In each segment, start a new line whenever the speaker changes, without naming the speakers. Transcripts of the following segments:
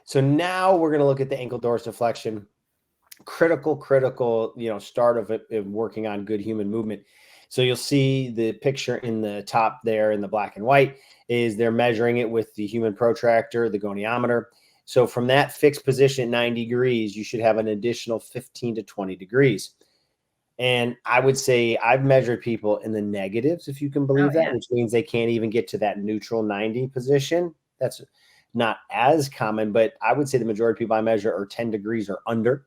So now we're going to look at the ankle dorsiflexion. Critical, start of it working on good human movement. So you'll see the picture in the top there in the black and white is they're measuring it with the human protractor, the goniometer. So from that fixed position at 90 degrees, you should have an additional 15 to 20 degrees. And I would say I've measured people in the negatives, if you can believe that, which means they can't even get to that neutral 90 position. That's not as common, but I would say the majority of people I measure are 10 degrees or under.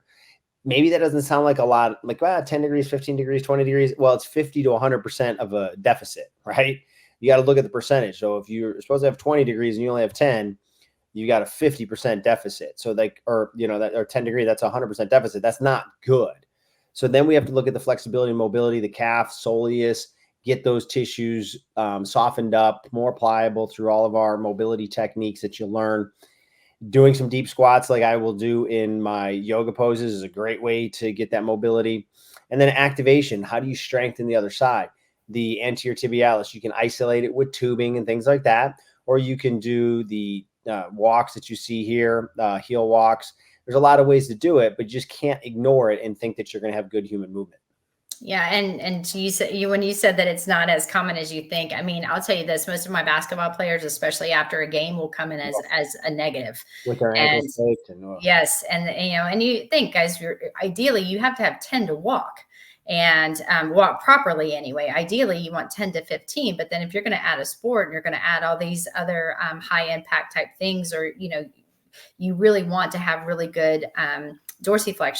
Maybe that doesn't sound like a lot, like 10 degrees, 15 degrees, 20 degrees. Well, it's 50 to 100% of a deficit, right? You got to look at the percentage. So if you're supposed to have 20 degrees and you only have 10, you got a 50% deficit. So or 10 degrees, that's a 100% deficit. That's not good. So then we have to look at the flexibility and mobility, the calf, soleus, get those tissues softened up, more pliable through all of our mobility techniques that you'll learn. Doing some deep squats like I will do in my yoga poses is a great way to get that mobility. And then activation. How do you strengthen the other side? The anterior tibialis, you can isolate it with tubing and things like that, or you can do the walks that you see here, heel walks. There's a lot of ways to do it, but you just can't ignore it and think that you're going to have good human movement.
Yeah. And you said, when you said that it's not as common as you think, I mean, I'll tell you this, most of my basketball players, especially after a game, will come in as a negative.
With their ankles faked.
Yes. And you think, guys, ideally you have to have 10 to walk and walk properly anyway. Ideally you want 10 to 15, but then if you're going to add a sport and you're going to add all these other high impact type things, or, you really want to have really good dorsiflexion.